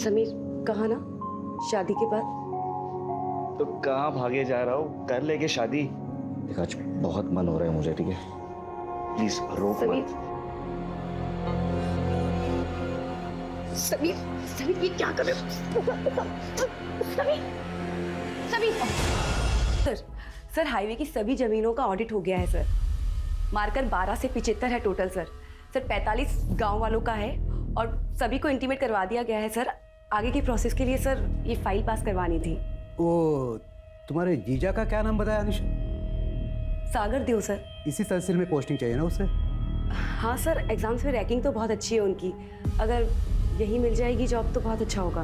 समीर कहा ना शादी के बाद। तो कहाँ भागे जा रहा हूँ, कर लेके शादी। देख आज बहुत मन हो रहा है मुझे, ठीक है प्लीज रोक मत। समीर समीर ये क्या कर रहे हो? Sameer Sameer sir sir highway की सभी जमीनों का ऑडिट हो गया है सर। मार्कर 12 से 75 है टोटल सर। सर 45 गांव वालों का है और सभी को इंटीमेट करवा दिया गया है सर। आगे की प्रोसेस के लिए सर ये फाइल पास करवानी थी। ओ, तुम्हारे जीजा का क्या नाम बताया अनिशा? सागर देव सर। इसी तहसील में पोस्टिंग चाहिए ना उसे? हाँ सर, एग्जाम्स में रैंकिंग तो बहुत अच्छी है उनकी। अगर यही मिल जाएगी जॉब तो बहुत अच्छा होगा।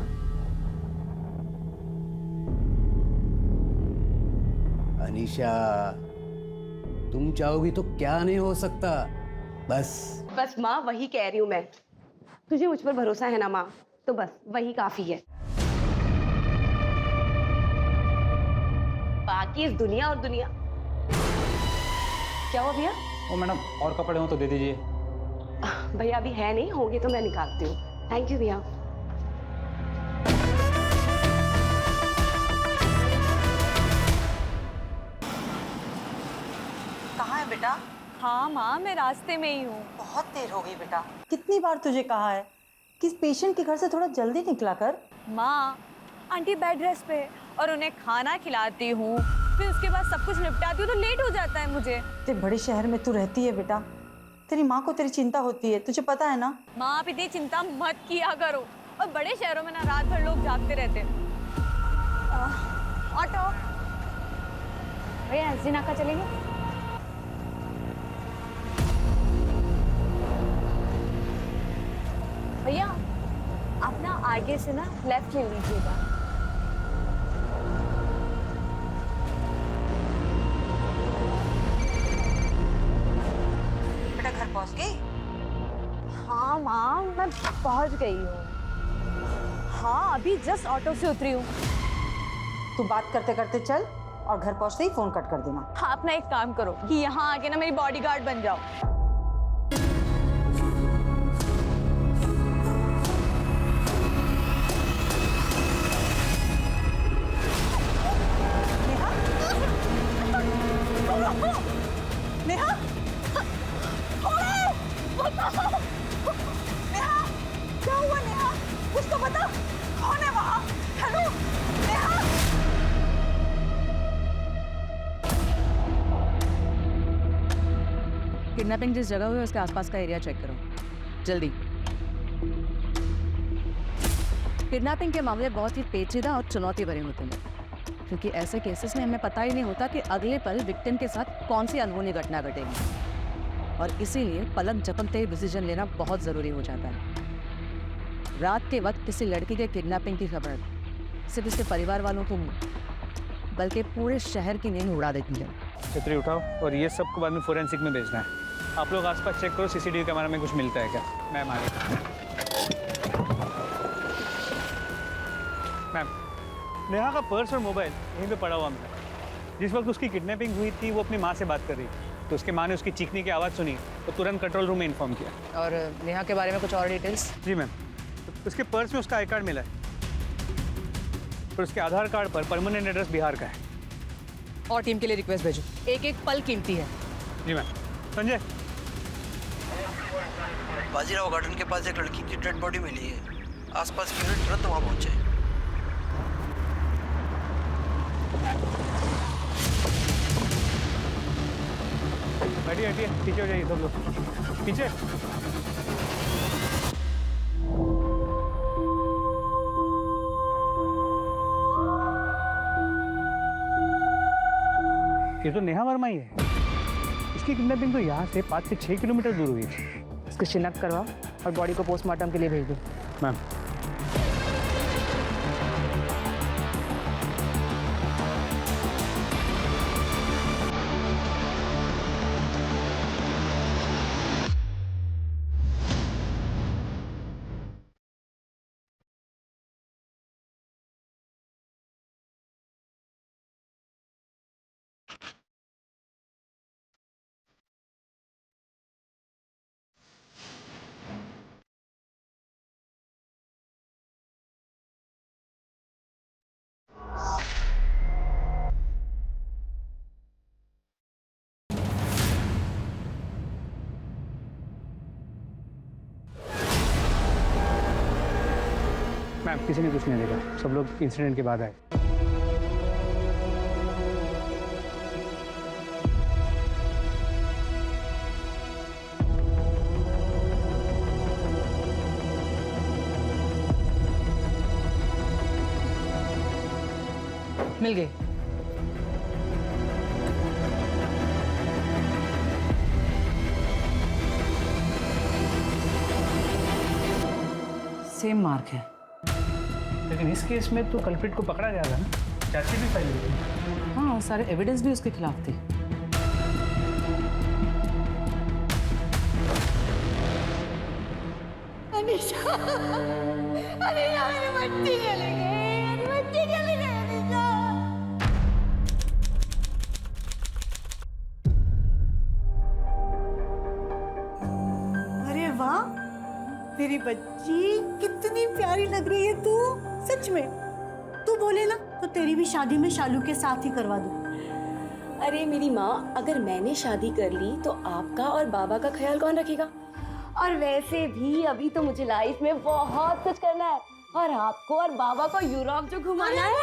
अनिशा, तुम चाहोगी तो क्या नहीं हो सकता। बस माँ वही कह रही हूँ मैं। तुझे मुझ पर भरोसा है ना माँ, तो बस वही काफी है। बाकी इस दुनिया और दुनिया। क्या हुआ भैया? ओ मैडम, और कपड़े हो तो दे दीजिए। भैया अभी है नहीं, होंगे तो मैं निकालती हूँ। थैंक यू भैया। कहाँ है बेटा? हाँ माँ, मैं रास्ते में ही हूँ। बहुत देर हो गई बेटा। कितनी बार तुझे कहा है कि इस पेशेंट के घर से थोड़ा जल्दी निकला कर। माँ, आंटी बेड रेस्ट पे और उन्हें खाना खिलाती हूँ, फिर उसके बाद सब कुछ निपटाती हूँ तो लेट हो जाता है मुझे। इतने बड़े शहर में तू रहती है बेटा, तेरी माँ को तेरी चिंता होती है, तुझे पता है ना। माँ आप इतनी चिंता मत किया करो। और बड़े शहरों में ना रात भर लोग जागते रहते हैं। ऑटो भैया, एसडी नाका चलेंगे? भैया आप ना आगे से ना लेफ्ट ले लीजिएगा। बेटा घर पहुँच गई? हाँ माँ, मैं पहुँच गई हूँ। हाँ अभी जस्ट ऑटो से उतरी हूँ। तू बात करते करते चल और घर पहुँचते ही फोन कट कर देना। हाँ अपना एक काम करो कि यहाँ आके ना मेरी बॉडीगार्ड बन जाओ। नेहा, नेहा, क्या हुआ नेहा? कुछ तो बता, कौन है वहाँ? हेलो, नेहा। किडनैपिंग जिस जगह हुई है उसके आसपास का एरिया चेक करो जल्दी। किडनैपिंग के मामले बहुत ही पेचीदा और चुनौती भरे होते हैं, क्योंकि ऐसे केसेस में हमें पता ही नहीं होता कि अगले पल विक्टिम के साथ कौन सी अनहोनी घटना घटेगी, और इसीलिए पलक झपकते ही डिसीजन लेना बहुत ज़रूरी हो जाता है। रात के वक्त किसी लड़की के किडनैपिंग की खबर सिर्फ इसके परिवार वालों को नहीं बल्कि पूरे शहर की नींद उड़ा देती है। छतरी उठाओ और ये सबको बाद में फोरेंसिक में भेजना है। आप लोग आसपास चेक करो, सीसीटीवी कैमरा में कुछ मिलता है क्या। मैम आ गई। मैम, नेहा का पर्स और मोबाइल यहीं पे पड़ा हुआ मिला। जिस वक्त उसकी किडनैपिंग हुई थी वो अपनी माँ से बात कर रही थी, तो उसकी माँ ने उसकी चीखने की आवाज़ सुनी तो तुरंत कंट्रोल रूम में इन्फॉर्म किया। और नेहा के बारे में कुछ और डिटेल्स? जी मैम, उसके पर्स में उसका आई कार्ड मिला है और उसके आधार कार्ड पर परमानेंट एड्रेस बिहार का है। और टीम के लिए रिक्वेस्ट भेजो, एक एक पल कीमती है। जी मैम। संजय, बाजीराव गार्डन के पास एक लड़की की डेड बॉडी मिली है। आसपास की यूनिट तुरंत वहां पहुंचे। हटिए हटिए, पीछे हो जाइए सब लोग, पीछे। ये तो नेहा वर्मा ही है। इसकी किडनैपिंग तो यहाँ से 5 से 6 किलोमीटर दूर हुई थी। इसकी शिनाख्त करवाओ और बॉडी को पोस्टमार्टम के लिए भेज दो। मैम मैम किसी ने कुछ नहीं देखा, सब लोग इंसिडेंट के बाद आए। मिल गए। सेम मार्क है। लेकिन इस केस में तो कल्प्रिट को पकड़ा गया था ना, चार्जशीट भी फाइल हुई थी। हाँ, और सारे एविडेंस भी उसके खिलाफ थे। अनीशा, अनीशा मेरी बच्ची चली गई, मेरी बच्ची चली गई अनीशा। अरे वाह, तेरी बच्ची कितनी प्यारी लग रही है तू, सच में। तू बोले ना तो तेरी भी शादी में शालू के साथ ही करवा दूं। अरे मेरी माँ, अगर मैंने शादी कर ली तो आपका और बाबा का ख्याल कौन रखेगा? और वैसे भी अभी तो मुझे लाइफ में बहुत कुछ करना है, और आपको और बाबा को यूरोप जो घुमाना है।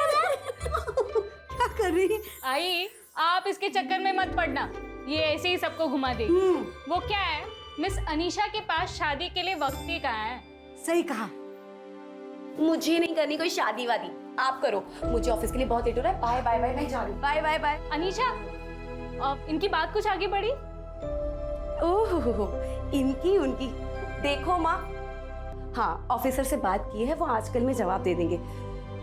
क्या कर रही है? आई, आप इसके चक्कर में मत पड़ना, ये ऐसे ही सबको घुमा देगी। वो क्या है, मिस अनीशा के पास शादी के लिए वक्त ही कहाँ है। सही कहा। मुझे नहीं करनी कोई शादी वादी, आप करो। मुझे ऑफिस के लिए बहुत लेट हो रहा है। बाय बाय बाय, मैं जा रही हूँ। Bye bye bye. अनीशा, इनकी बात कुछ आगे बढ़ी? ओह, इनकी उनकी देखो माँ। हाँ, ऑफिसर से बात की है, वो आजकल में जवाब दे देंगे।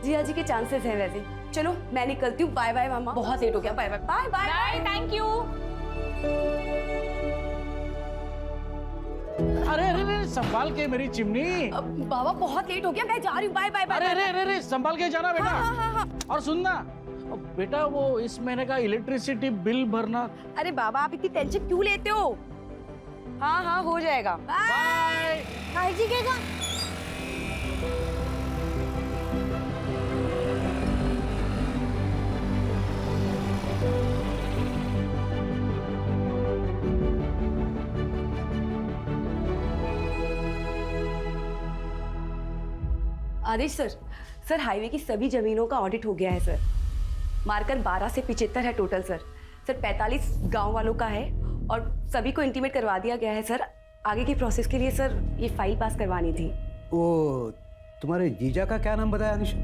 जिया जी के चांसेस हैं वैसे। चलो मैं निकलती हूँ। बाय बाय मामा, बहुत लेट हो गया। Bye bye bye bye bye, thank you. अरे अरे अरे, संभाल के मेरी चिमनी। बाबा बहुत लेट हो गया, मैं जा रही हूँ। Bye bye bye. अरे अरे अरे अरे, संभाल के जाना बेटा। हाँ। और सुनना बेटा, वो इस महीने का इलेक्ट्रिसिटी बिल भरना। अरे बाबा, आप इतनी टेंशन क्यों लेते हो? हाँ हो जाएगा। बाय। काळजी घे गं। आदेश सर, हाईवे की सभी जमीनों का ऑडिट हो गया है सर। मार्कर 12 से 75 है टोटल सर। 45 गांव वालों का है और सभी को इंटीमेट करवा दिया गया है सर। आगे की प्रोसेस के लिए सर ये फाइल पास करवानी थी। वो तुम्हारे जीजा का क्या नाम बताया अनिशा?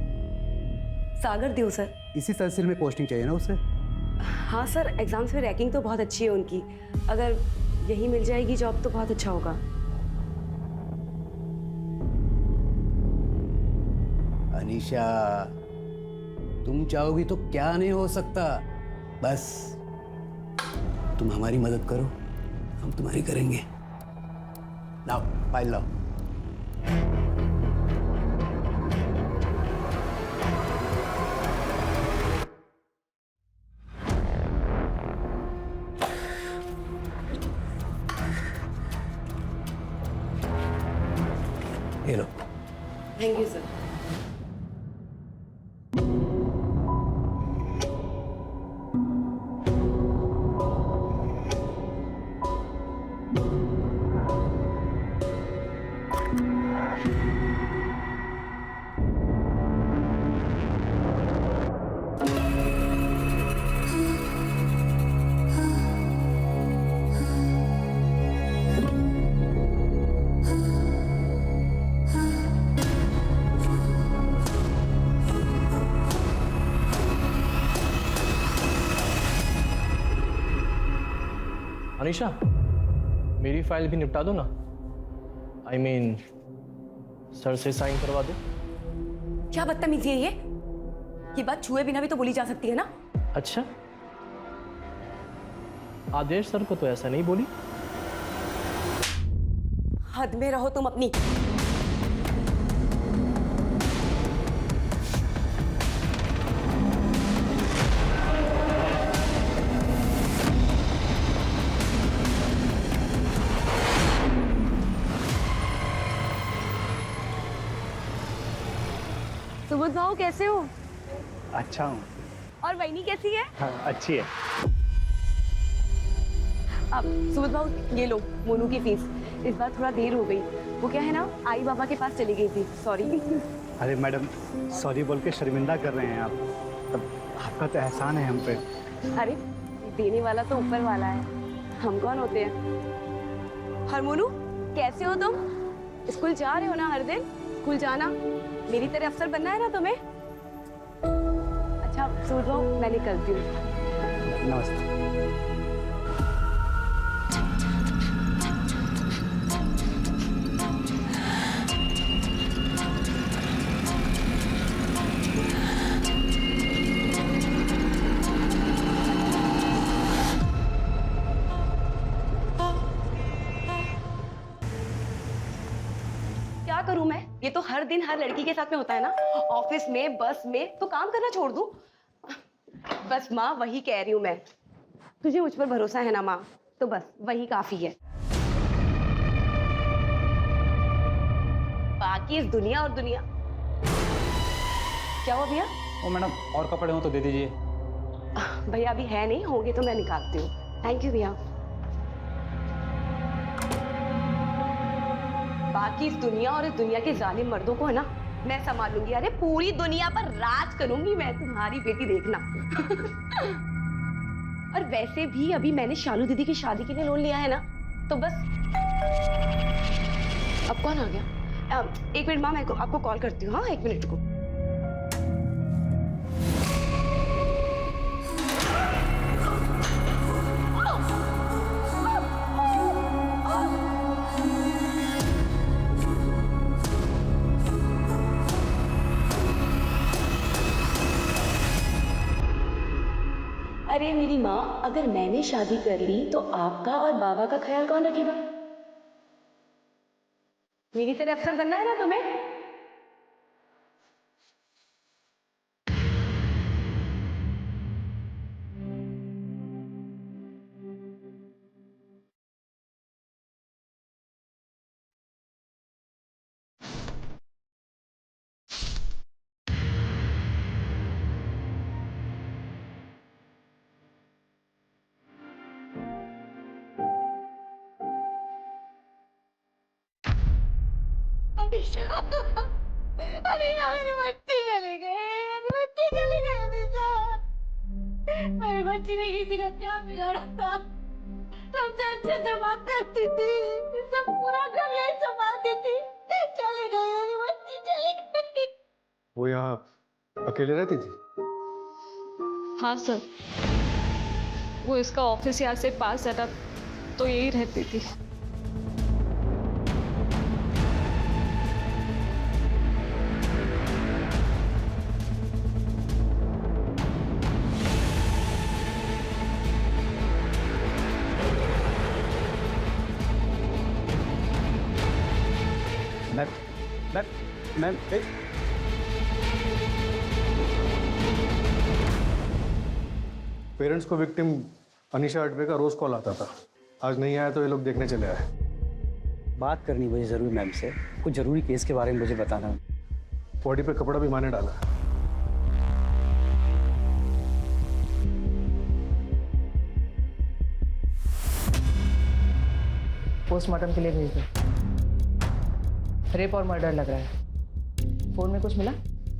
सागर देव सर। इसी तहसील में पोस्टिंग चाहिए ना उसे? हाँ सर, एग्जाम्स में रैंकिंग तो बहुत अच्छी है उनकी। अगर यही मिल जाएगी जॉब तो बहुत अच्छा होगा। अनिशा, तुम चाहोगी तो क्या नहीं हो सकता। बस तुम हमारी मदद करो, हम तुम्हारी करेंगे। लाओ फाइल लाओ। ये लो। Thank you sir. अनीशा, मेरी फाइल भी निपटा दो ना। I mean, सर से साइन करवा दो। क्या बदतमीजी है ये बात छुए बिना भी तो बोली जा सकती है ना। अच्छा, आदेश सर को तो ऐसा नहीं बोली। हद में रहो तुम अपनी। सुबोध भाऊ कैसे हो? अच्छा हूँ। और वहीनी कैसी है? हाँ, अच्छी है। अब सुबोध भाऊ ये लो मोनू की फीस। इस बार थोड़ा देर हो गई, वो क्या है ना, आई बाबा के पास चली गई थी, सॉरी। अरे मैडम, सॉरी बोल के शर्मिंदा कर रहे हैं आप। तब आपका तो एहसान है हम पे। अरे देने वाला तो ऊपर वाला है, हम कौन होते हैं। हरमोनू, कैसे हो तुम? स्कूल जा रहे हो ना हर दिन? स्कूल जाना, मेरी तरह अफसर बनना है ना तुम्हें? अच्छा सुन लो, मैं निकलती हूँ। नमस्ते। क्या करूं मैं? ये तो हर दिन हर लड़की के साथ में होता है ना, ऑफिस में, बस में, तो काम करना छोड़ दूं? बस माँ, वही कह रही हूं मैं, तुझे मुझ पर भरोसा है ना माँ, तो बस वही काफी है। बाकी इस दुनिया और दुनिया। क्या हुआ भैया? ओ मैडम, और कपड़े हो तो दे दीजिए। भैया अभी है नहीं, होंगे तो मैं निकालती हूँ। थैंक यू भैया। बाकी इस दुनिया और इस दुनिया के जालिम मर्दों को है ना, मैं संभाल लूंगी। अरे पूरी दुनिया पर राज करूंगी मैं, तुम्हारी बेटी देखना। और वैसे भी अभी मैंने शालू दीदी की शादी के लिए लोन लिया है ना, तो बस। अब कौन आ गया? एक मिनट माँ, मैं आपको कॉल करती हूँ। हाँ, एक मिनट को। अरे मेरी माँ, अगर मैंने शादी कर ली तो आपका और बाबा का ख्याल कौन रखेगा? मेरी तरह अफसर बनना है ना तुम्हें? अरे यार, मेरी बच्ची चली गई, मेरी बच्ची चली गई अनीशा। मेरी बच्ची ने किसी का क्या बिगाड़ा था? सबसे अच्छे से बात करती थी, सब पूरा घर यही संभालती थी, चली गई मेरी बच्ची, चली गई। वो यहाँ अकेले रहती थी? हाँ सर, वो इसका ऑफिस यहाँ से पास है ना, तो यही रहती थी। मैम, पेरेंट्स को विक्टिम अनीशा अडवे का रोज कॉल आता था। आज नहीं आया तो ये लोग देखने चले आए। बात करनी मुझे जरूर मैम से, कुछ जरूरी केस के बारे में मुझे बताना। बॉडी पे कपड़ा भी माने डाला। पोस्टमार्टम के लिए भेज दो। रेप और मर्डर लग रहा है। फोन में कुछ मिला?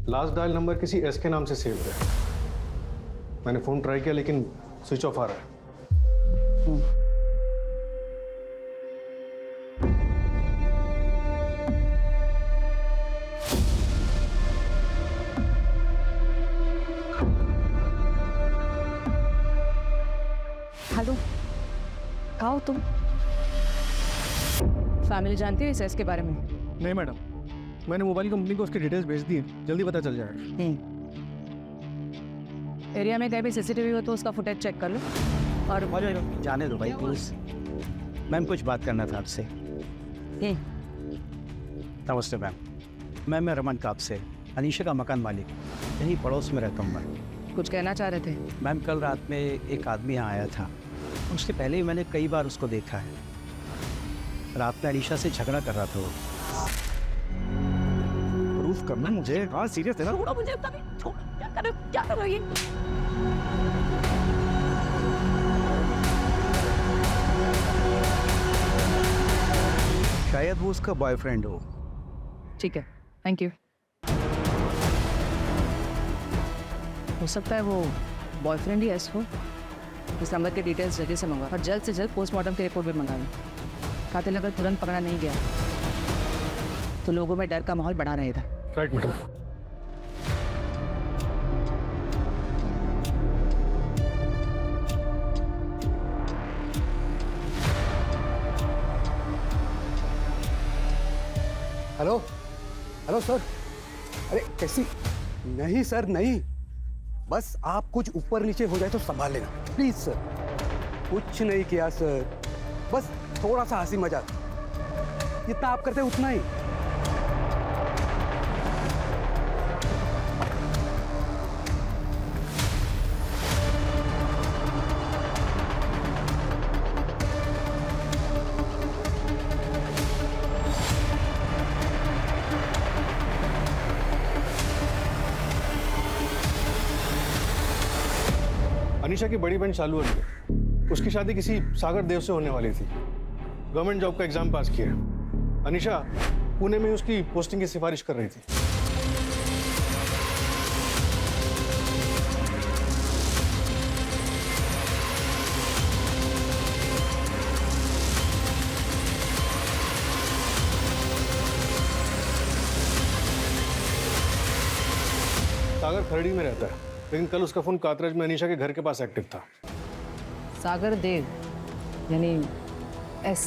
लास्ट डायल नंबर किसी एस के नाम से सेव है। मैंने फोन ट्राई किया लेकिन स्विच ऑफ आ रहा है। हेलो, कहाँ हो तुम? फैमिली जानती है इस एस के बारे में? नहीं मैडम, मैंने मोबाइल कंपनी को उसकी डिटेल्स भेज दी है, जल्दी पता चल जाएगा। एरिया में कहीं भी सीसीटीवी हो तो उसका फुटेज चेक कर लो। और जाने दो भाई प्लीज। मैम, कुछ बात करना था आपसे। नमस्ते मैम। मैं रमन काप से, अनीशा का मकान मालिक, यहीं पड़ोस में रहता हूँ मैं। कुछ कहना चाह रहे थे? मैम, कल रात में एक आदमी यहाँ आया था। उसके पहले ही मैंने कई बार उसको देखा है। रात में अनीशा से झगड़ा कर रहा था वो। प्रूफ करना मुझे। हाँ सीरियस है ना? छोड़ो मुझे, छोड़ो। क्या करो ये? शायद वो उसका बॉयफ्रेंड हो। ठीक है, थैंक यू। हो सकता है वो बॉयफ्रेंड ही ऐसा हो। इस नंबर के डिटेल्स जल्दी से मंगवा और जल्द से जल्द पोस्टमार्टम की रिपोर्ट भी मंगा लो। कातिल अगर तुरंत पकड़ा नहीं गया तो लोगों में डर का माहौल बढ़ा रहेगा। Right madam. Hello hello sir. अरे कैसी? नहीं सर नहीं, बस आप कुछ ऊपर नीचे हो जाए तो संभाल लेना प्लीज सर। कुछ नहीं किया सर, बस थोड़ा सा हंसी मजाक, जितना आप करते उतना ही। अनीशा की बड़ी बहन शालू है, उसकी शादी किसी सागर देव से होने वाली थी। गवर्नमेंट जॉब का एग्जाम पास किया। अनीशा पुणे में उसकी पोस्टिंग की सिफारिश कर रही थी। सागर खरड़ी में रहता है, लेकिन कल उसका फोन कातराज में अनीशा के घर के पास एक्टिव था। सागर देव यानी एस।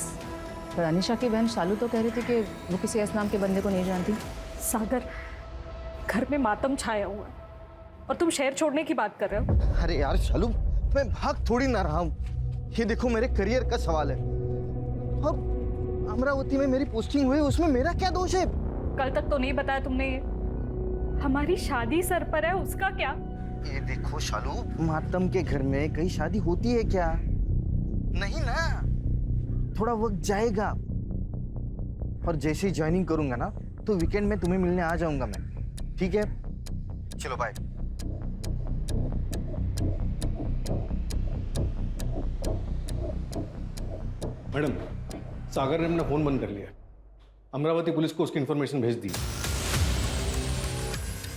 पर अनीशा की बहन शालू तो कह रही थी कि वो किसी एस नाम के बंदे को नहीं जानती। सागर, घर में मातम छाया हुआ है और तुम शहर छोड़ने की बात कर रहे हो। अरे यार शालू, मैं भाग थोड़ी ना रहा हूँ। ये देखो मेरे करियर का सवाल है। अब अमरावती में मेरी पोस्टिंग हुई, उसमें मेरा क्या दोष है? कल तक तो नहीं बताया तुमने ये। हमारी शादी सर पर है, उसका क्या? ये देखो शालू, मातम के घर में कहीं शादी होती है क्या? नहीं ना, थोड़ा वक्त जाएगा। और जैसे ही ज्वाइनिंग करूंगा ना तो वीकेंड में तुम्हें मिलने आ जाऊंगा मैं, ठीक है? चलो बाय। मैडम, सागर ने अपना फोन बंद कर लिया। अमरावती पुलिस को उसकी इंफॉर्मेशन भेज दी।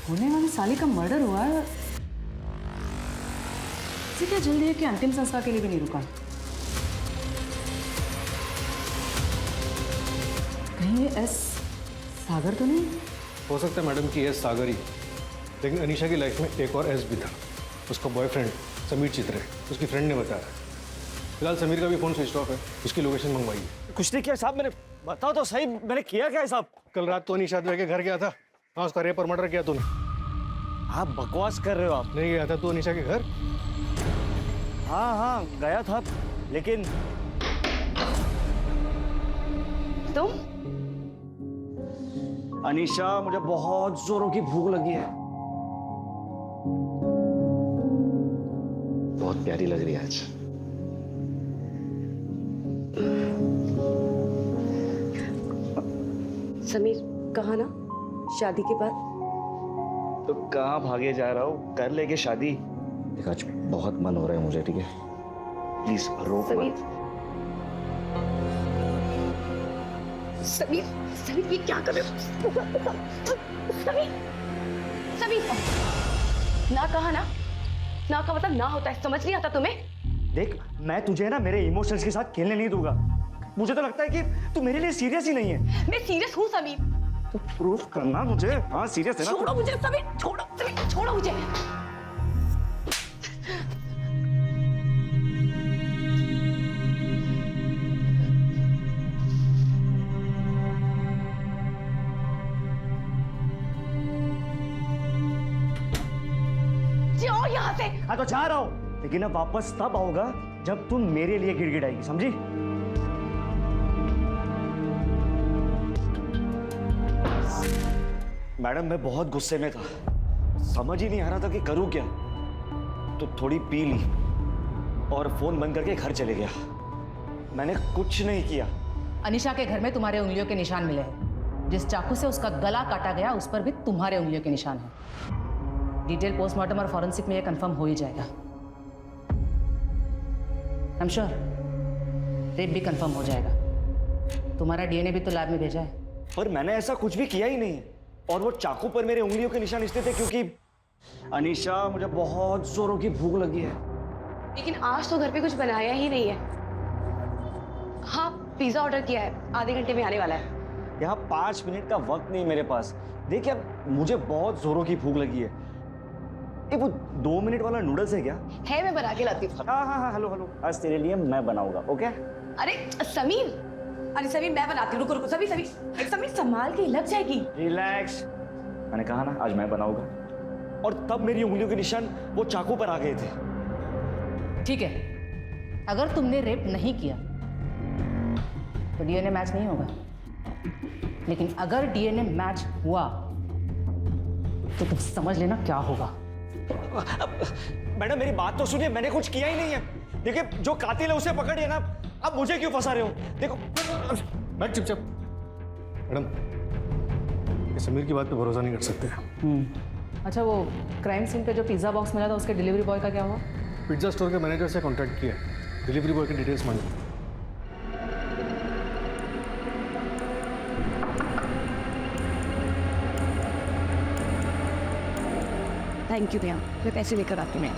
होने वाली साली का मर्डर हुआ है, इसे क्या जल्दी है कि अंतिम संस्कार के लिए भी नहीं रुका? कहीं ये एस सागर तो नहीं? हो सकता है मैडम कि एस सागर ही, लेकिन अनीशा की लाइफ में एक और एस भी था। उसका बॉयफ्रेंड समीर चित्रे, उसकी फ्रेंड ने बताया। फिलहाल समीर का भी फोन स्विच ऑफ है, उसकी लोकेशन मंगवाई है। कुछ नहीं किया साहब मैंने, बताओ तो सही मैंने किया क्या है साहब? कल रात तो अनीशा के घर गया था। हाँ, उसका रेप और मर्डर किया तूने। आप बकवास कर रहे हो आप। नहीं गया था तू अनीशा के घर? हाँ गया था, लेकिन तुम? अनीशा, मुझे बहुत जोरों की भूख लगी है। बहुत प्यारी लग रही है आज। समीर, कहा ना शादी के बाद? तो कहाँ भागे जा रहा हूँ, कर लेके शादी। देख आज बहुत मन हो रहा है मुझे, ठीक है? प्लीज रोक मत। समीर, समीर ये क्या कर रहे हो? समीर, समीर, ना कहा ना, ना का मतलब ना होता है, समझ नहीं आता तुम्हें? देख, मैं तुझे ना मेरे इमोशंस के साथ खेलने नहीं दूंगा। मुझे तो लगता है कि तू मेरे लिए सीरियस ही नहीं है। मैं सीरियस हूँ समीर। तो प्रूफ करना मुझे। हाँ सीरियस है ना? छोड़ो मुझे समीर, छोड़ो समीर, छोड़ो मुझे। जाओ यहाँ से। हाँ तो जा रहा हूँ, लेकिन अब वापस तब आऊंगा जब तुम मेरे लिए गिड़गिड़ाएगी, समझी? मैडम मैं बहुत गुस्से में था, समझ ही नहीं आ रहा था कि करूं क्या। तो थोड़ी पी ली और फोन बंद करके घर चले गया। मैंने कुछ नहीं किया। अनीशा के घर में तुम्हारे उंगलियों के निशान मिले हैं। जिस चाकू से उसका गला काटा गया उस पर भी तुम्हारे उंगलियों के निशान हैं। डिटेल पोस्टमार्टम और फॉरेंसिक में यह कंफर्म हो ही जाएगा। आई एम श्योर रेप भी कंफर्म हो जाएगा। तुम्हारा डीएनए भी तो लैब में भेजा है। पर मैंने ऐसा कुछ भी किया ही नहीं है। और वो चाकू पर मेरे उंगलियों के निशान इसलिए थे क्योंकि अनीशा, मुझे बहुत जोरों की भूख लगी है। लेकिन आज तो घर पे कुछ बनाया ही नहीं है। हाँ, पिज्जा ऑर्डर किया है, आधे घंटे में आने वाला है। यहाँ 5 मिनट का वक्त नहीं मेरे पास। देखिए, मुझे बहुत जोरों की भूख लगी है। ये वो 2 मिनट वाला नूडल्स है क्या? है, मैं बना के लाती हूँ। हाँ, हेलो हेलो, आज तेरे लिए मैं बनाऊंगा, ओके? अरे समीर, मैं बनाती हूँ। रुको समीर संभाल के, लग जाएगी। रिलैक्स, मैंने कहा ना आज मैं बनाऊंगा। और तब मेरी उंगलियों के निशान वो चाकू पर आ गए थे। ठीक है, अगर तुमने रेप नहीं किया तो डीएनए मैच नहीं होगा, लेकिन अगर डीएनए मैच हुआ तो तुम समझ लेना क्या होगा। मैडम मेरी बात तो सुनिए, मैंने कुछ किया ही नहीं है। देखिए, जो कातिल है उसे पकड़िए ना, अब मुझे क्यों फंसा रहे हो? देखो, बैठ चुपचाप। मैडम, ये समीर की बात पे भरोसा नहीं कर सकते। अच्छा, वो क्राइम सीन पे जो पिज्जा बॉक्स मिला था उसके डिलीवरी बॉय का क्या हुआ? पिज्जा स्टोर के मैनेजर से कॉन्टैक्ट किया, डिलीवरी बॉय की डिटेल्स मांगी। थैंक यू भैया, मैं पैसे लेकर आती हूँ।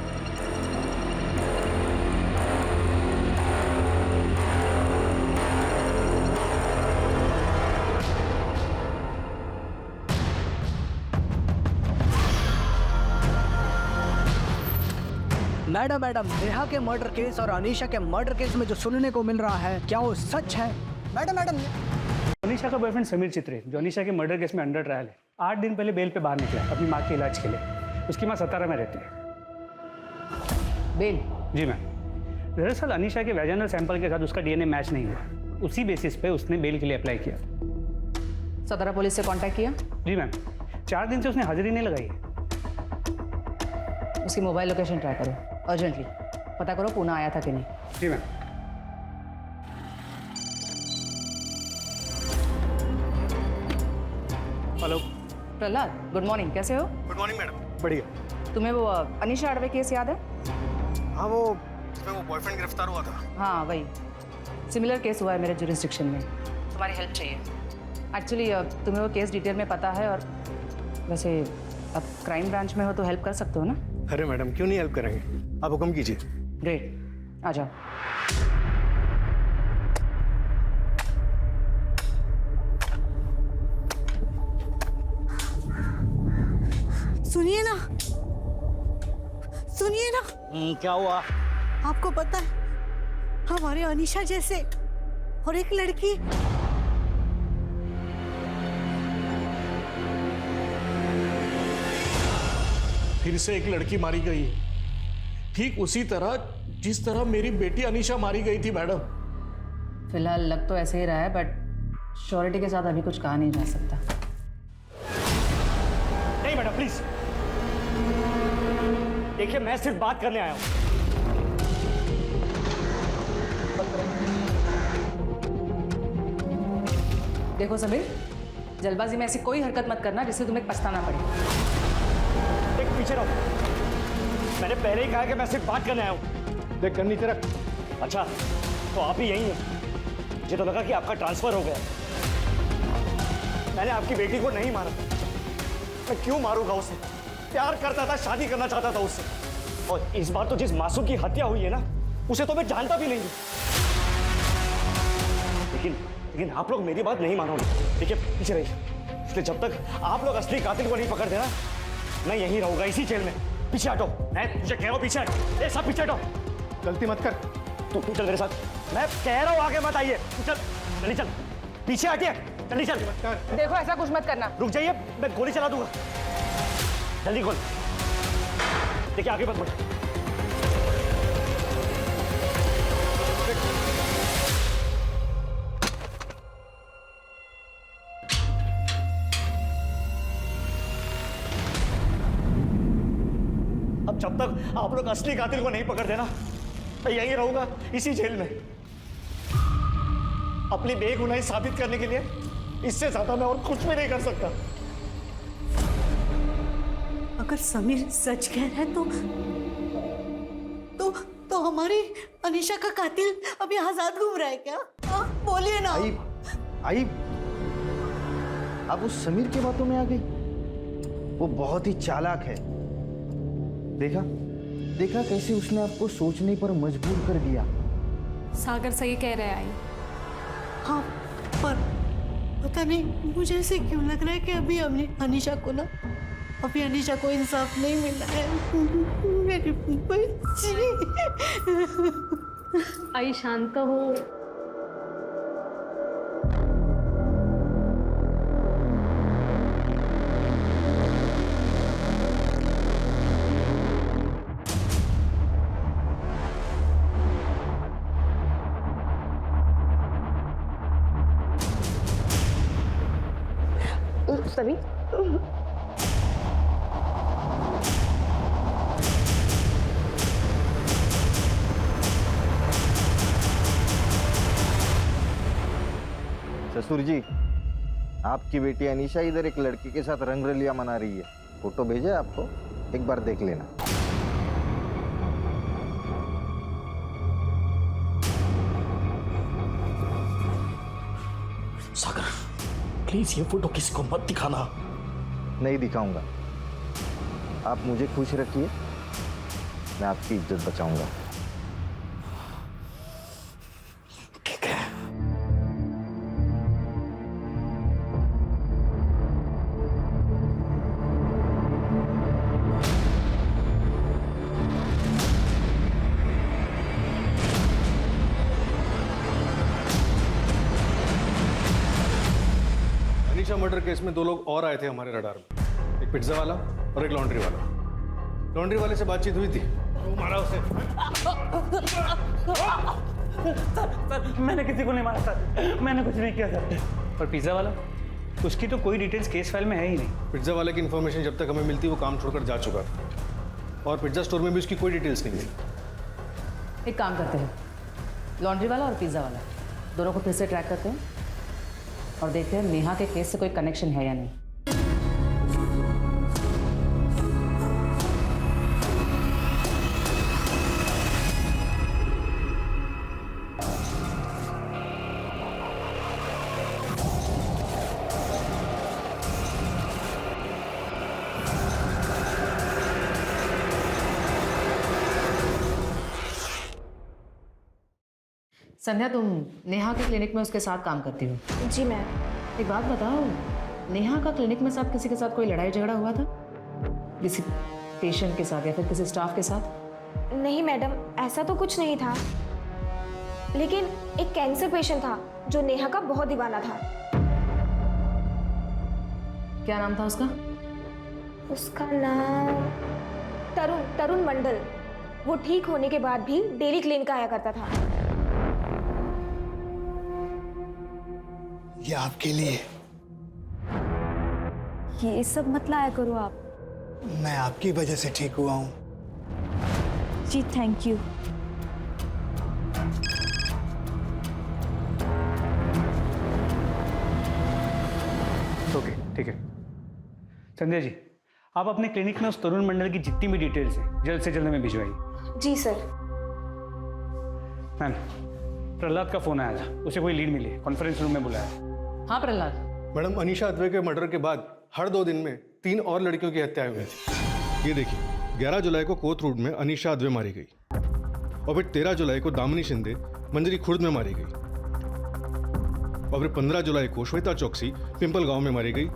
मैडम, नेहा के मर्डर केस और अनीशा के मर्डर केस में जो सुनने को मिल रहा है, क्या वो सच है? मैडम, अनीशा का बॉयफ्रेंड समीर चित्रे, जो अनीशा के मर्डर केस में अंडर ट्रायल है, 8 दिन पहले बेल पे बाहर निकला अपनी माँ के इलाज के लिए। उसकी माँ सतारा में रहती है। बेल? जी मैम। दरअसल अनीशा के वैजाइनल सैंपल के साथ उसका डीएनए मैच नहीं हुआ। उसी बेसिस पे उसने बेल के लिए अप्लाई किया। सतारा पुलिस से कांटेक्ट किया? जी मैम, 4 दिन से उसने हाजिरी नहीं लगाई है। उसकी मोबाइल लोकेशन ट्राई करो अर्जेंटली, पता करो पुणे आया था कि नहीं। जी ma'am. Hello Prahlad, good morning, कैसे हो? गुड मॉर्निंग मैडम, बढ़िया। तुम्हें वो अनीशा अडवे केस याद है? हाँ, वो उसमें वो बॉयफ्रेंड गिरफ्तार हुआ था। हाँ वही, सिमिलर केस हुआ है मेरे जुरिस्डिक्शन में। तुम्हारी हेल्प चाहिए। एक्चुअली तुम्हें वो केस डिटेल में पता है, और वैसे अब क्राइम ब्रांच में हो तो हेल्प कर सकते हो ना? अरे मैडम, क्यों नहीं हेल्प करेंगे, आप हुक्म कीजिए। ग्रेट, आ जाओ। सुनिए ना। क्या हुआ? आपको पता है, हमारे अनीशा जैसे और एक लड़की फिर से एक लड़की मारी गई है, ठीक उसी तरह जिस तरह मेरी बेटी अनीशा मारी गई थी मैडम। फिलहाल लग तो ऐसे ही रहा है, बट श्योरिटी के साथ अभी कुछ कहा नहीं जा सकता। नहीं मैडम, प्लीज देखिए, मैं सिर्फ बात करने आया हूं। देखो समीर, जल्दबाजी में ऐसी कोई हरकत मत करना जिससे तुम्हें पछताना पड़े। एक पीछे रहो, मैंने पहले ही कहा कि मैं सिर्फ बात करने आया हूं। देख कर नीचे रख। अच्छा, तो आप ही यही हैं? मुझे तो लगा कि आपका ट्रांसफर हो गया। मैंने आपकी बेटी को नहीं मारा। मैं क्यों मारूंगा उसे? प्यार करता था, शादी करना चाहता था उससे। और इस बार तो जिस मासूम की हत्या हुई है ना, उसे तो मैं जानता भी नहीं हूं। लेकिन आप लोग मेरी बात नहीं मानोगे। देखिए, पीछे रहिए, इसलिए जब तक आप लोग असली कातिल को नहीं पकड़ देना, मैं यहीं रहूंगा, इसी जेल में। पीछे हटो, मैं तुझे कह रहा हूं, पीछे हट। ए, सब पीछे हटो। गलती मत कर। तू चल मेरे साथ, मैं कह रहा हूं, आगे मत आइए। तू चल, जल्दी चल, पीछे हटिए, जल्दी चल। देखो, ऐसा कुछ मत करना। रुक जाइए, मैं गोली चला दूंगा। जल्दी खोल। देखिए, आगे मत बढ़। अब जब तक आप लोग असली कातिल को नहीं पकड़ देना, मैं यहीं रहूंगा, इसी जेल में। अपनी बेगुनाही साबित करने के लिए इससे ज्यादा मैं और कुछ भी नहीं कर सकता। अगर समीर सच कह रहा है तो हमारी अनीशा का कातिल अभी आजाद घूम रहा है क्या? बोलिए ना। आई, आप उस समीर की बातों में आ गई। वो बहुत ही चालाक है। देखा देखा कैसे उसने आपको सोचने पर मजबूर कर दिया। सागर सही कह रहे हैं आई। हाँ, पर पता नहीं मुझे ऐसे क्यों लग रहा है कि अभी हमने अनीशा को ना, अभी अनीशा को इंसाफ नहीं मिला है। मेरी बच्ची। आई शांत तो हो। सभी ससुर जी, आपकी बेटी अनीशा इधर एक लड़की के साथ रंगरलिया मना रही है। फोटो भेजा है आपको, एक बार देख लेना। सागर, प्लीज ये फोटो किसी को मत दिखाना। नहीं दिखाऊंगा। आप मुझे खुश रखिए, मैं आपकी इज्जत बचाऊंगा। ठीक है। अनीशा मर्डर केस में 2 लोग और आए थे हमारे रडार में, एक पिज्जा वाला और एक लॉन्ड्री वाला। लॉन्ड्री वाले से बातचीत हुई थी, वो मारा उसे। सर, मैंने किसी को नहीं मारा सर, मैंने कुछ नहीं किया सर। और पिज्जा वाला, उसकी तो कोई डिटेल्स केस फाइल में है ही नहीं। पिज्जा वाले की इन्फॉर्मेशन जब तक हमें मिलती वो काम छोड़कर जा चुका था, और पिज्जा स्टोर में भी उसकी कोई डिटेल्स नहीं थी। एक काम करते हैं, लॉन्ड्री वाला और पिज़्ज़ा वाला दोनों को फिर से ट्रैक करते हैं और देखते हैं नेहा के केस से कोई कनेक्शन है या नहीं। संध्या, तुम नेहा के क्लिनिक में उसके साथ काम करती हो? जी मैम। एक बात बताओ, नेहा का क्लिनिक में साथ किसी के साथ कोई लड़ाई झगड़ा हुआ था? किसी पेशेंट के साथ या फिर किसी स्टाफ के साथ? नहीं मैडम, ऐसा तो कुछ नहीं था, लेकिन एक कैंसर पेशेंट था जो नेहा का बहुत दीवाना था। क्या नाम था उसका? उसका नाम तरुण मंडल। वो ठीक होने के बाद भी डेली क्लिनिक आया करता था। ये आपके लिए। ये सब मत लाया करो आप। मैं आपकी वजह से ठीक हुआ हूँ। जी थैंक यू। ओके, ठीक है। संध्या जी, आप अपने क्लिनिक में उस तरुण मंडल की जितनी भी डिटेल्स हैं जल्द से जल्द हमें भिजवाइए। जी सर। मैम, प्रहलाद का फोन आया था, उसे कोई लीड मिली है, कॉन्फ्रेंस रूम में बुलाया। हाँ प्रहलाद। मैडम, अनीशा अद्वै के मर्डर के बाद हर 2 दिन में 3 और लड़कियों की हत्याएं हुई थी। ये देखिए, 11 जुलाई को कोथरूड में अनीशा अद्वै मारी गई, और फिर 13 जुलाई को दामिनी शिंदे मंजरी खुर्द में मारी गई, और फिर 15 जुलाई को श्वेता चौकसी पिंपल गांव में मारी गई,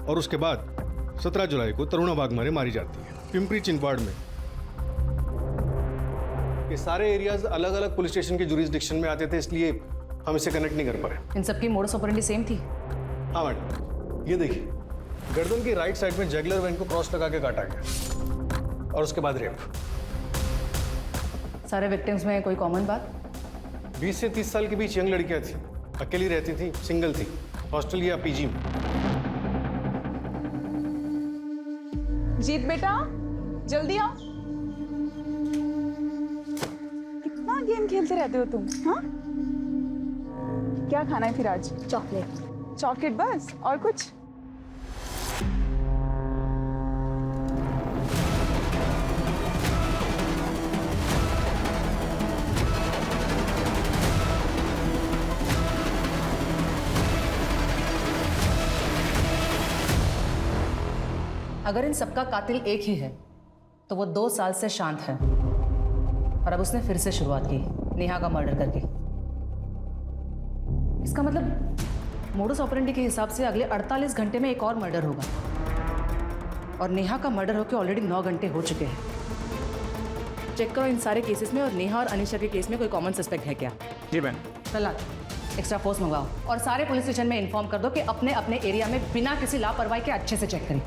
और उसके बाद 17 जुलाई को तरुणा वाघमारे मारी जाती है पिंपरी चिंचवाड़ में। ये सारे एरियाज अलग अलग पुलिस स्टेशन के जुरिस्डिक्शन में आते थे, इसलिए हम इसे कनेक्ट नहीं कर पाए। इन सबकी मोडस ऑपरेंडी सेम थी? हाँ मैडम, ये देखिए, गर्दन की राइट साइड में जैगलर वेन को क्रॉस लगा के काटा गया, और उसके बाद रेप। सारे विक्टिम्स में कोई कॉमन बात? 20 से 30 साल के बीच यंग लड़कियां थी, अकेली रहती थी, सिंगल थी, हॉस्टल या पीजी में। जीत बेटा, जल्दी आओ। कितना गेम खेलते रहते हो तुम? हाँ, क्या खाना है फिर आज? चॉकलेट। चॉकलेट बस, और कुछ? अगर इन सबका कातिल एक ही है तो वो 2 साल से शांत है और अब उसने फिर से शुरुआत की नेहा का मर्डर करके। इसका मतलब मोडस ऑपरेंडी के हिसाब से अगले 48 घंटे में एक और मर्डर होगा और नेहा का मर्डर होकर ऑलरेडी 9 घंटे हो चुके हैं। चेक करो इन सारे केसेस में और नेहा और अनीशा के केस में कोई कॉमन सस्पेक्ट है क्या? जी मैम। प्रहलाद, एक्स्ट्रा फोर्स मंगवाओ और सारे पुलिस स्टेशन में इन्फॉर्म कर दो कि अपने अपने एरिया में बिना किसी लापरवाही के अच्छे से चेक करें।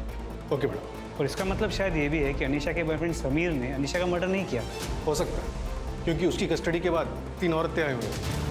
Okay madam. और इसका मतलब शायद ये भी है कि अनीशा के बॉयफ्रेंड समीर ने अनीशा का मर्डर नहीं किया। हो सकता है, क्योंकि उसकी कस्टडी के बाद 3 औरतें आई हुई हैं।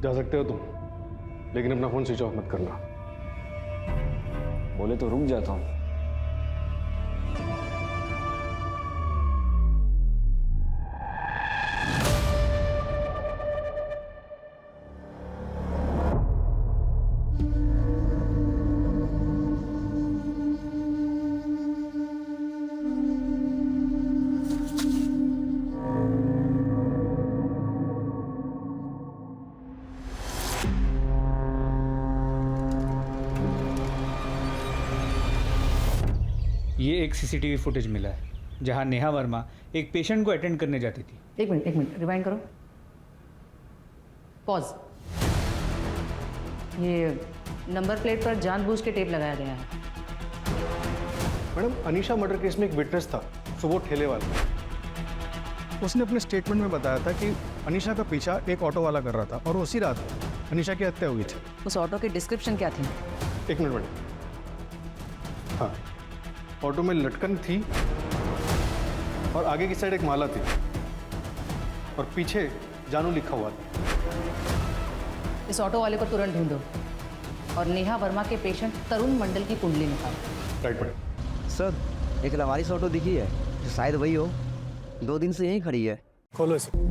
जा सकते हो तुम, लेकिन अपना फोन स्विच ऑफ मत करना। बोले तो रुक जाता हूँ। ये एक सीसीटीवी फुटेज मिला है जहां नेहा वर्मा एक पेशेंट को अटेंड करने जाती थी। एक मिनट रिवाइंड करो। पॉज। ये नंबर प्लेट पर जानबूझ के टेप लगाया गया है। मैडम, अनीशा मर्डर केस में एक विटनेस था, सो वो ठेले वाला। उसने अपने स्टेटमेंट में बताया था कि अनीशा का पीछा एक ऑटो वाला कर रहा था और उसी रात अनीशा की हत्या हुई थी। उस ऑटो की डिस्क्रिप्शन क्या थी? 1 मिनट मैडम। हाँ, ऑटो में लटकन थी और आगे की साइड एक माला थी और पीछे जानू लिखा हुआ था। इस ऑटो वाले को तुरंत ढूंढो और नेहा वर्मा के पेशेंट तरुण मंडल की कुंडली निकालो। Right madam. सर, एक लवारिस ऑटो दिखी है, तो शायद वही हो। 2 दिन से यहीं खड़ी है। खोलो इसे।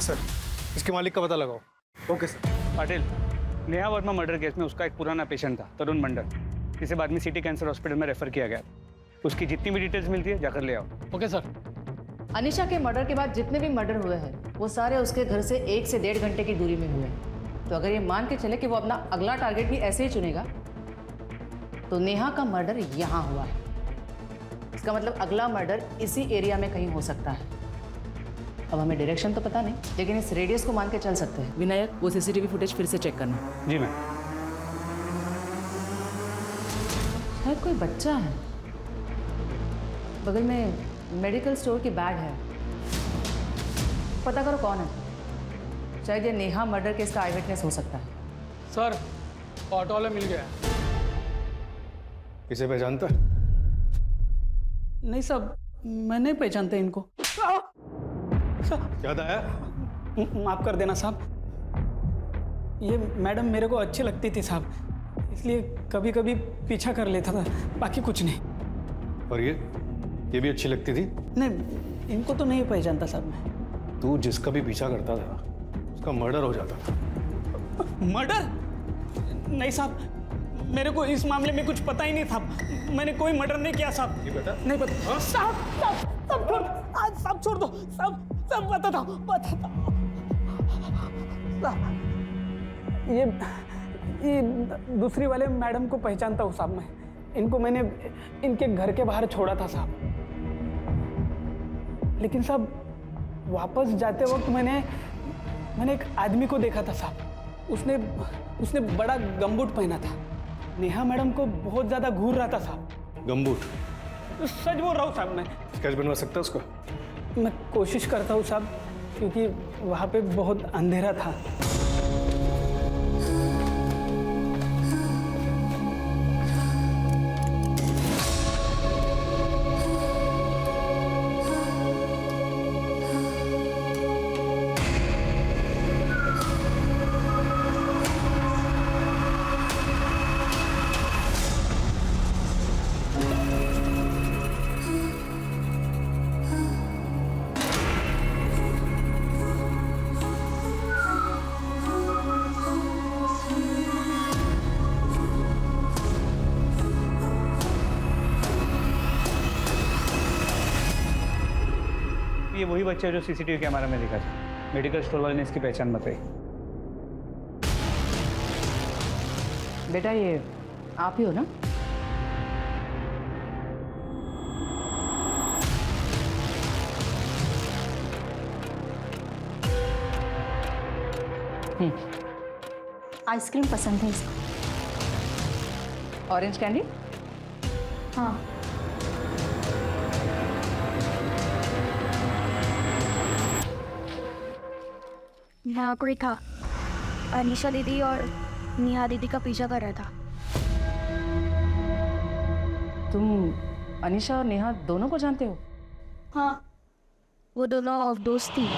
सर, इसके मालिक का पता लगाओ। Okay sir. Patil, Neha Verma murder case में उसका एक पुराना पेशेंट था तरुण मंडल, जिसे बाद में सिटी कैंसर हॉस्पिटल में रेफर किया गया। उसकी जितनी भी डिटेल्स मिलती है जाकर ले आओ। Okay sir. अनीशा के मर्डर के बाद जितने भी मर्डर हुए हैं वो सारे उसके घर से 1 से 1.5 घंटे की दूरी में हुए हैं। तो अगर ये मान के चले कि वो अपना अगला टारगेट भी ऐसे ही चुनेगा तो नेहा का मर्डर यहाँ हुआ है। इसका मतलब अगला मर्डर इसी एरिया में कहीं हो सकता है। अब हमें डायरेक्शन तो पता नहीं, लेकिन इस रेडियस को मान के चल सकते हैं। विनायक, वो सीसीटीवी फुटेज फिर से चेक करना। जी मैम। शायद कोई बच्चा है। बगल में मेडिकल स्टोर की बैग है। पता करो कौन है। शायद ये नेहा मर्डर केस का आई विटनेस हो सकता है। सर, ऑटो वाला मिल गया। इसे पहचानता है? नहीं साहब, मैं नहीं पहचानता इनको। याद आया? माफ कर देना साहब। ये मैडम मेरे को अच्छी लगती थी साहब, इसलिए कभी कभी पीछा कर लेता था, बाकी कुछ नहीं। और ये भी अच्छी लगती थी? नहीं, इनको तो नहीं पहचानता साहब मैं। तू जिसका भी पीछा करता था उसका मर्डर हो जाता था। मर्डर? नहीं साहब, मेरे को इस मामले में कुछ पता ही नहीं था। मैंने कोई मर्डर नहीं किया साहब। ये बता? नहीं पता। साहब छोड़ दो। सब पता था। ये दूसरी वाले मैडम को पहचानता हूँ साहब मैं। इनको मैंने इनके घर के बाहर छोड़ा था साहब। लेकिन साहब वापस जाते वक्त मैंने एक आदमी को देखा था साहब। उसने बड़ा गमबूट पहना था। नेहा मैडम को बहुत ज्यादा घूर रहा था साहब। गमबूट? सच बोल रहा हूँ साहब मैं। स्केच बनवा सकता है उसका? मैं कोशिश करता हूँ साहब, क्योंकि वहाँ पे बहुत अंधेरा था। ये वही बच्चा है जो सीसीटीवी कैमरा में दिखा था। मेडिकल स्टोर वाले ने इसकी पहचान बताई। बेटा ये आप ही हो ना? आइसक्रीम पसंद है इसको। Orange candy? हाँ। यहाँ कोई था, अनीशा दीदी और नेहा दीदी का पीछा कर रहा था। तुम अनीशा और नेहा दोनों को जानते हो? हाँ, वो दोनों ऑफ दोस्त थी।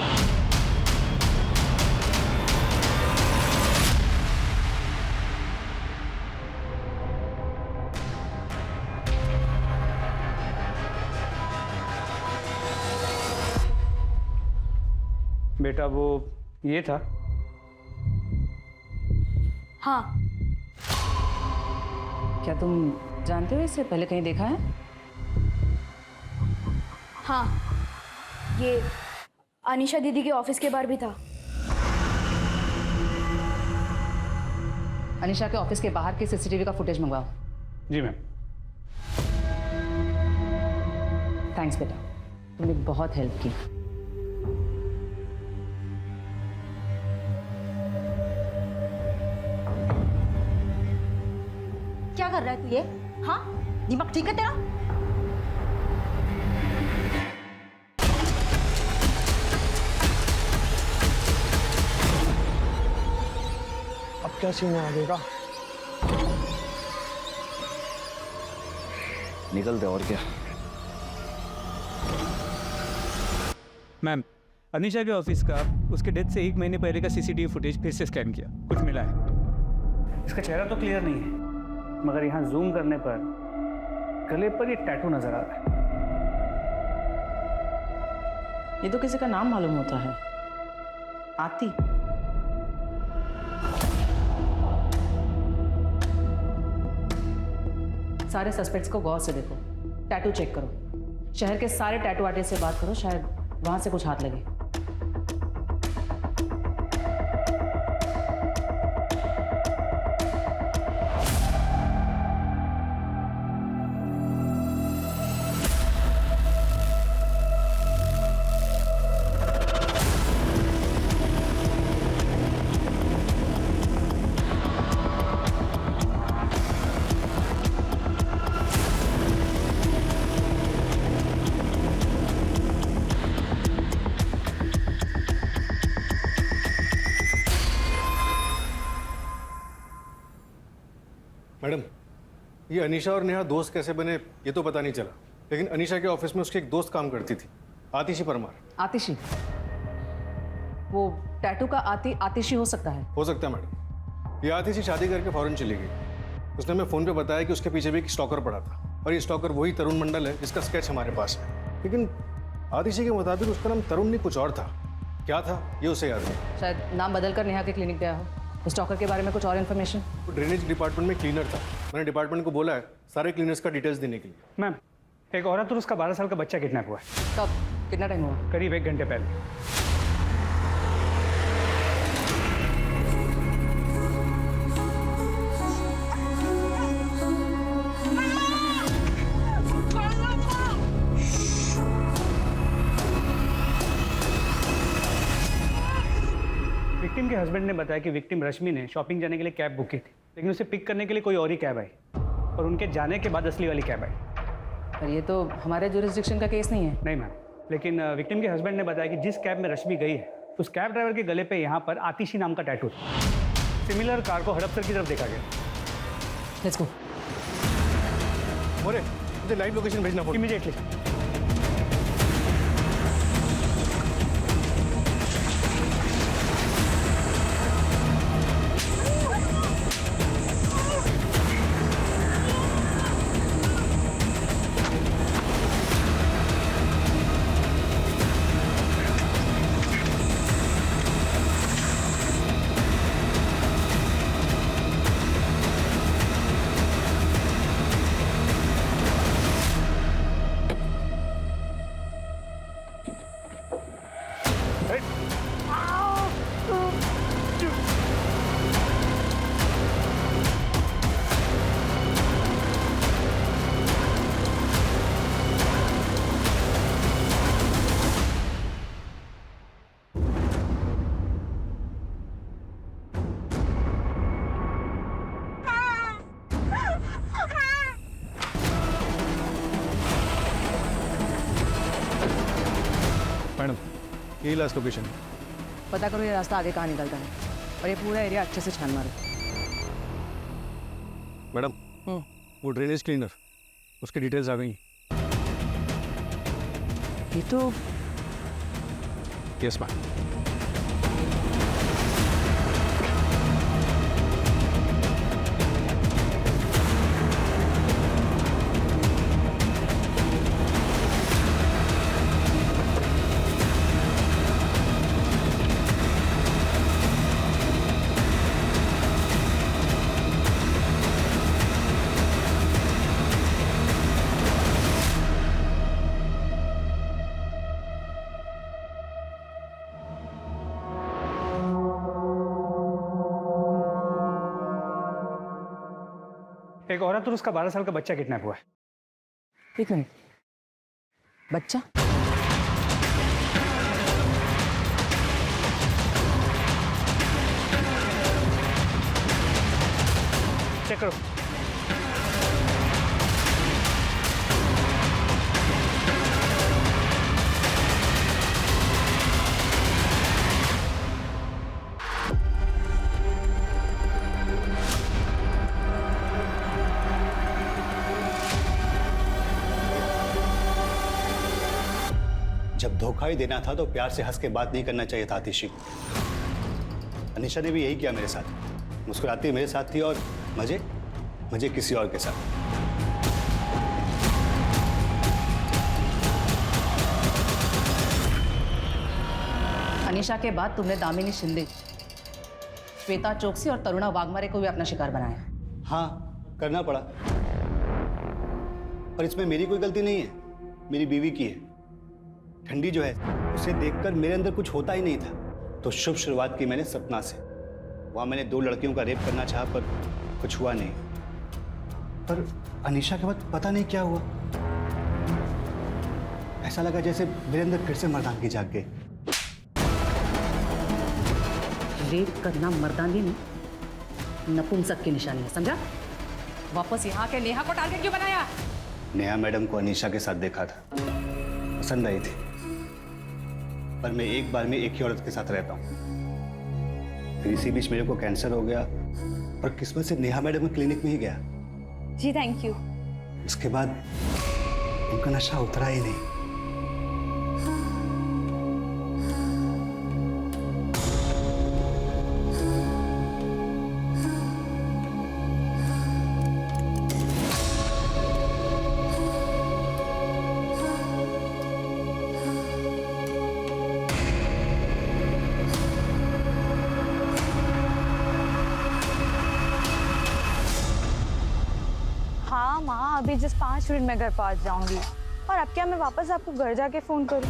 बेटा वो ये था। हाँ। क्या तुम जानते हो इससे पहले कहीं देखा है? हाँ, ये अनीशा दीदी के ऑफिस के बाहर भी था। अनीशा के ऑफिस के बाहर के सीसीटीवी का फुटेज मंगवाओ। जी मैम। थैंक्स बेटा, तुमने बहुत हेल्प की। क्या कर रहा है तू ये? हाँ, दिमाग ठीक है तेरा? अब क्या सीन है आगे का? निकलते और क्या। मैम, अनीशा के ऑफिस का उसके डेथ से 1 महीने पहले का सीसीटीवी फुटेज फिर से स्कैन किया, कुछ मिला है। इसका चेहरा तो क्लियर नहीं है, मगर यहाँ जूम करने पर गले पर ये टैटू नजर आ रहा है। ये तो किसी का नाम मालूम होता है, आती। सारे सस्पेक्ट्स को गौर से देखो, टैटू चेक करो, शहर के सारे टैटू आर्टिस्ट से बात करो, शायद वहां से कुछ हाथ लगे। मैडम, ये अनीशा और नेहा दोस्त कैसे बने ये तो पता नहीं चला, लेकिन अनीशा के ऑफिस में उसकी एक दोस्त काम करती थी, आतिशी परमार। आतिशी? वो टैटू का आतिशी हो सकता है? हो सकता है मैडम। ये आतिशी शादी करके फौरन चली गई। उसने हमें फ़ोन पे बताया कि उसके पीछे भी एक स्टॉकर पड़ा था, और ये स्टॉकर वही तरुण मंडल है जिसका स्केच हमारे पास है। लेकिन आतिशी के मुताबिक उसका नाम तरुण नहीं कुछ और था। क्या था ये उसे याद नहीं। शायद नाम बदलकर नेहा के क्लिनिक गया हो। उस स्टॉकर के बारे में कुछ और इन्फॉर्मेशन? वो ड्रेनेज डिपार्टमेंट में क्लीनर था। मैंने डिपार्टमेंट को बोला है सारे क्लीनर्स का डिटेल्स देने के लिए। मैम, एक औरत और उसका 12 साल का बच्चा किडनैप हुआ है। कब? कितना टाइम हुआ? करीब 1 घंटे पहले। विक्टिम के हस्बैंड ने बताया कि विक्टिम रश्मि ने शॉपिंग जाने के लिए कैब बुक की थी, लेकिन उसे पिक करने के लिए कोई और ही कैब आई, और उनके जाने के बाद असली वाली कैब आई। पर ये तो हमारे जुरिस्डिक्शन का केस नहीं है। नहीं मैम, लेकिन विक्टिम के हस्बैंड ने बताया कि जिस कैब में रश्मि गई है उस कैब ड्राइवर के गले पे यहाँ पर आतिशी नाम का टैटू था। सिमिलर कार को हड़पसर की तरफ देखा गया। Let's go. मोरे, मुझे लाइव लोकेशन भेजना पड़ेगा इमीडिएटली। मैडम, यही लास्ट लोकेशन है। पता करो ये रास्ता आगे कहाँ निकलता है और ये पूरा एरिया अच्छे से छान मारो। मैडम, वो ड्रेनेज क्लीनर, उसकी डिटेल्स आ गई। ये तो यस मैम। एक औरत और उसका 12 साल का बच्चा किडनैप हुआ है। एक मिनट, बच्चा? चेक करो। जब धोखा ही देना था तो प्यार से हंस के बात नहीं करना चाहिए था आतिशी। अनीशा ने भी यही किया मेरे साथ। मुस्कुराती मेरे साथ थी और मजे मजे किसी और के साथ। अनीशा के बाद तुमने दामिनी शिंदे, श्वेता चोकसी और तरुणा वाघमारे को भी अपना शिकार बनाया। हाँ, करना पड़ा। पर इसमें मेरी कोई गलती नहीं है, मेरी बीवी की है। ठंडी जो है, उसे देखकर मेरे अंदर कुछ होता ही नहीं था, तो शुभ शुरुआत की मैंने सपना से। वहां मैंने 2 लड़कियों का रेप करना चाहा पर कुछ हुआ नहीं। पर अनीशा के बाद पता नहीं क्या हुआ, ऐसा लगा जैसे मेरे अंदर फिर से मर्दानगी जाग गई। रेप करना मर्दानगी नहीं, नपुंसक की निशानी है, समझा? वापस यहाँ के नेहा को टारगेट क्यों बनाया? नेहा मैडम को अनीशा के साथ देखा था, पसंद आई थी। पर मैं एक बार में एक ही औरत के साथ रहता हूँ। फिर इसी बीच मेरे को कैंसर हो गया और किस्मत से नेहा मैडम के क्लिनिक में ही गया। जी थैंक यू। उसके बाद उनका नशा उतरा ही नहीं। हाँ माँ, अभी जस्ट 5 मिनट में घर पहुँच जाऊंगी। और अब क्या मैं वापस आपको घर जाके फोन करूँ?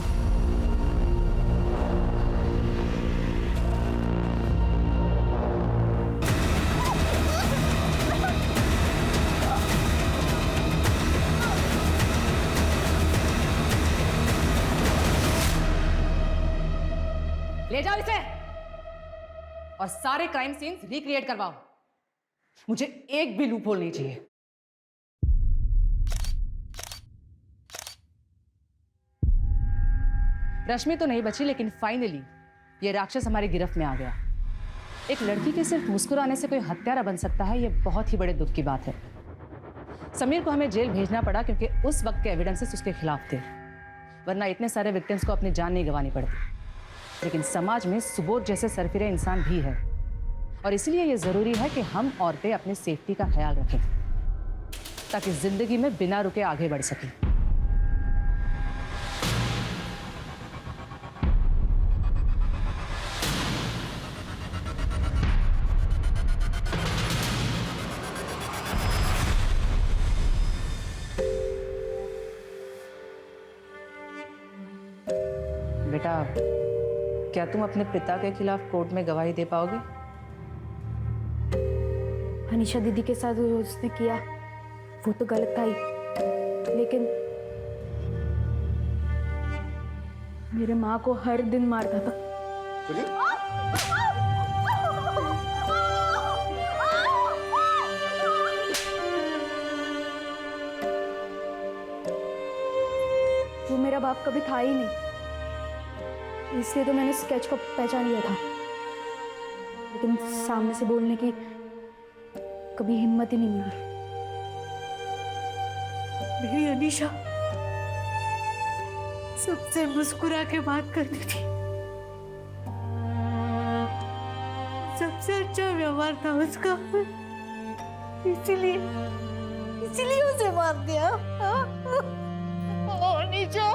ले जाओ इसे और सारे क्राइम सीन्स रिक्रिएट करवाओ। मुझे एक भी लूपहोल नहीं चाहिए। रश्मि तो नहीं बची, लेकिन फाइनली ये राक्षस हमारी गिरफ्त में आ गया। एक लड़की के सिर्फ मुस्कुराने से कोई हत्यारा बन सकता है, ये बहुत ही बड़े दुख की बात है। समीर को हमें जेल भेजना पड़ा क्योंकि उस वक्त के एविडेंसेस उसके खिलाफ थे, वरना इतने सारे विक्टिम्स को अपनी जान नहीं गंवानी पड़ती। लेकिन समाज में सुबोध जैसे सरफिरे इंसान भी है, और इसलिए ये जरूरी है कि हम औरतें अपनी सेफ्टी का ख्याल रखें ताकि जिंदगी में बिना रुके आगे बढ़ सकें। बेटा, क्या तुम अपने पिता के खिलाफ कोर्ट में गवाही दे पाओगे? अनीशा दीदी के साथ जो उसने किया वो तो गलत था ही, लेकिन मेरे माँ को हर दिन मारता था। वो मेरा बाप कभी था ही नहीं, इसलिए तो मैंने स्केच को पहचान लिया था, लेकिन सामने से बोलने की कभी हिम्मत ही नहीं मिली। मेरी अनीशा सबसे मुस्कुरा के बात करती थी, सबसे अच्छा व्यवहार था उसका, इसीलिए उसे मार दिया। अनीशा,